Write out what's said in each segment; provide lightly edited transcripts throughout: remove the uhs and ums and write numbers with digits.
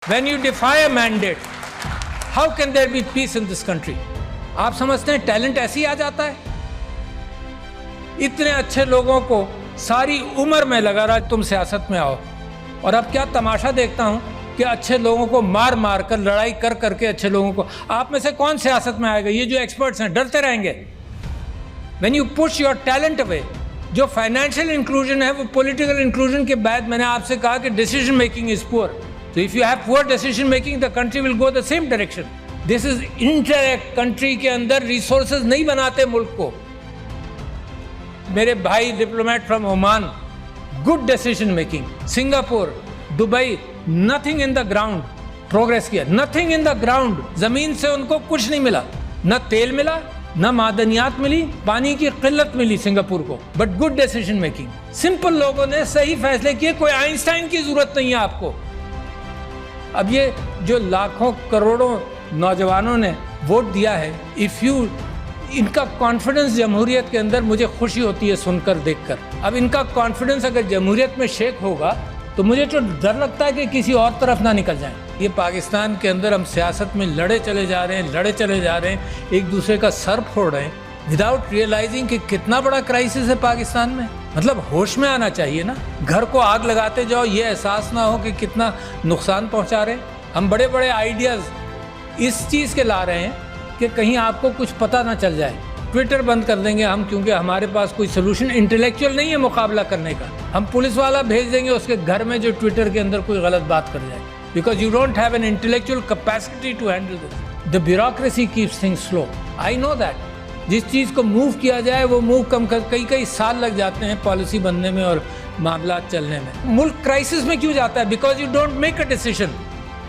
When you defy a mandate, how can there be peace in this country? आप समझते हैं talent ऐसे ही आ जाता है? इतने अच्छे लोगों को सारी उम्र में लगा रहा तुम सियासत में आओ, और अब क्या तमाशा देखता हूं कि अच्छे लोगों को मार मार कर, लड़ाई कर करके अच्छे लोगों को, आप में से कौन सियासत में आएगा? ये जो एक्सपर्ट्स हैं डरते रहेंगे। When you push your talent away, जो फाइनेंशियल इंक्लूजन है वो पॉलिटिकल इंक्लूजन के बाद मैंने आपसे कहा कि decision making is poor. So if you have poor decision making, the country will go the same direction. This is indirect country के अंदर resources नहीं बनाते मुल्क को। मेरे भाई diplomat from Oman, good decision making. Singapore, Dubai, nothing in the ground, progress किया, nothing in the ground. जमीन से उनको कुछ नहीं मिला, न तेल मिला, न मादनियात मिली, पानी की किल्लत मिली सिंगापुर को, but good decision making. Simple लोगों ने सही फैसले किए, कोई आइंस्टाइन की जरूरत नहीं है आपको। अब ये जो लाखों करोड़ों नौजवानों ने वोट दिया है, इफ़ यू, इनका कॉन्फिडेंस जमहूरियत के अंदर मुझे खुशी होती है सुनकर, देखकर। अब इनका कॉन्फिडेंस अगर जमहूरियत में शेक होगा तो मुझे तो डर लगता है कि किसी और तरफ ना निकल जाएं। ये पाकिस्तान के अंदर हम सियासत में लड़े चले जा रहे हैं, एक दूसरे का सर फोड़ रहे हैं विदाउट रियलाइजिंग कि कितना बड़ा क्राइसिस है पाकिस्तान में। मतलब होश में आना चाहिए ना। घर को आग लगाते जाओ, ये एहसास ना हो कि कितना नुकसान पहुंचा रहे हैं। हम बड़े बड़े आइडियाज़ इस चीज़ के ला रहे हैं कि कहीं आपको कुछ पता ना चल जाए। ट्विटर बंद कर देंगे हम, क्योंकि हमारे पास कोई सोल्यूशन इंटेलेक्चुअल नहीं है मुकाबला करने का। हम पुलिस वाला भेज देंगे उसके घर में जो ट्विटर के अंदर कोई गलत बात कर जाए, because you don't have an intellectual capacity to handle this. The bureaucracy keeps things slow, I know that. जिस चीज़ को मूव किया जाए वो मूव कम कर, कई साल लग जाते हैं पॉलिसी बनने में और मामला चलने में। मुल्क क्राइसिस में क्यों जाता है? Because you don't make a decision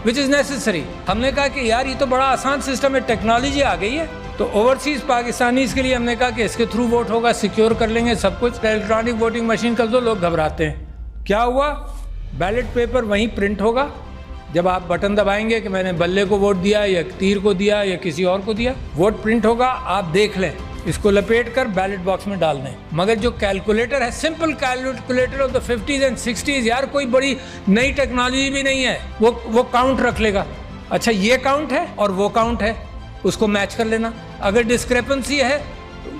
which is necessary. हमने कहा कि यार ये तो बड़ा आसान सिस्टम है, टेक्नोलॉजी आ गई है, तो ओवरसीज़ पाकिस्तानीज़ के लिए हमने कहा कि इसके थ्रू वोट होगा, सिक्योर कर लेंगे सब कुछ, इलेक्ट्रॉनिक वोटिंग मशीन कर दो। लोग घबराते हैं। क्या हुआ? बैलेट पेपर वहीं प्रिंट होगा। जब आप बटन दबाएंगे कि मैंने बल्ले को वोट दिया या तीर को दिया या किसी और को दिया, वोट प्रिंट होगा, आप देख लें, इसको लपेट कर बैलेट बॉक्स में डाल दें। मगर जो कैलकुलेटर है, simple calculator of the 50s and 60s, यार कोई बड़ी नई टेक्नोलॉजी भी नहीं है, वो काउंट रख लेगा। अच्छा ये काउंट है और वो काउंट है, उसको मैच कर लेना। अगर डिस्क्रेपेंसी है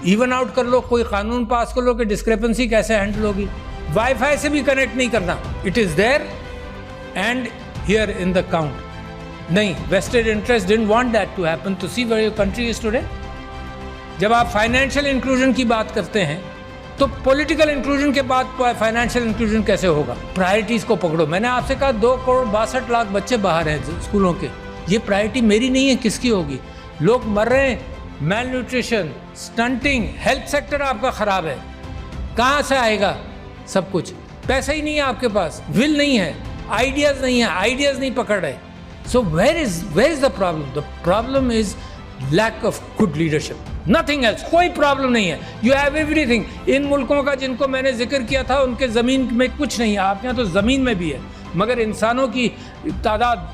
इवन आउट कर लो, कोई कानून पास कर लो कि डिस्क्रेपेंसी कैसे हैंडल होगी। वाईफाई से भी कनेक्ट नहीं करना, it is there and here in the count. नहीं, vested interest didn't want that to happen. To see where your country is today. जब आप फाइनेंशियल इंक्लूजन की बात करते हैं तो पॉलिटिकल इंक्लूजन के बाद फाइनेंशियल इंक्लूजन कैसे होगा? प्रायोरिटीज को पकड़ो। मैंने आपसे कहा 2,62,00,000 बच्चे बाहर हैं स्कूलों के। ये प्रायोरिटी मेरी नहीं है, किसकी होगी? लोग मर रहे हैं, mail nutrition, stunting, health sector आपका खराब है। कहाँ से आएगा सब कुछ? पैसा ही नहीं है आपके पास, विल नहीं है, आइडियाज नहीं है, आइडियाज नहीं पकड़ रहे। So where is the problem? The problem is lack of good leadership, nothing else. कोई प्रॉब्लम नहीं है, यू हैव एवरीथिंग। इन मुल्कों का जिनको मैंने जिक्र किया था उनके ज़मीन में कुछ नहीं है, आपके यहाँ तो ज़मीन में भी है, मगर इंसानों की तादाद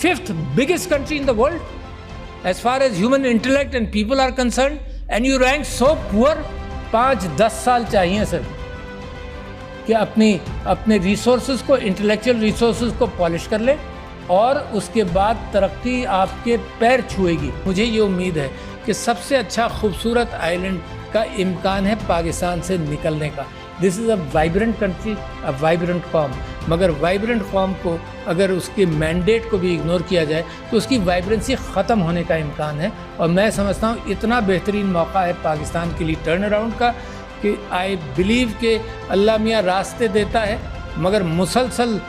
5th biggest country in the world as far as human intellect and people are concern, and you rank so poor. 5-10 साल चाहिए सर कि अपने रिसोर्सेज को, इंटेलेक्चुअल रिसोर्सेज को पॉलिश कर ले, और उसके बाद तरक्की आपके पैर छुएगी। मुझे ये उम्मीद है कि सबसे अच्छा खूबसूरत आइलैंड का इम्कान है पाकिस्तान से निकलने का। This is a vibrant country, a vibrant com. मगर वाइब्रेंट कॉम को अगर उसके मैंडेट को भी इग्नोर किया जाए तो उसकी वाइब्रेंसी ख़त्म होने का इम्कान है। और मैं समझता हूँ इतना बेहतरीन मौका है पाकिस्तान के लिए टर्न अराउंड का कि आई बिलीव कि अल्लाह मियाँ रास्ते देता है, मगर मुसलसल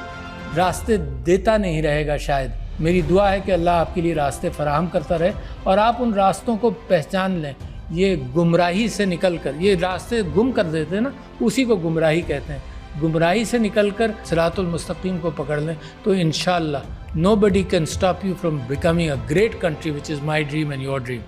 रास्ते देता नहीं रहेगा शायद। मेरी दुआ है कि अल्लाह आपके लिए रास्ते फराहम करता रहे और आप उन रास्तों को पहचान लें। ये गुमराही से निकल कर, ये रास्ते गुम कर देते हैं ना, उसी को गुमराही कहते हैं। गुमराही से निकल कर सिरातुल मुस्तकीम को पकड़ लें तो इंशाअल्लाह nobody can stop you from becoming a great country, which is my dream and your dream.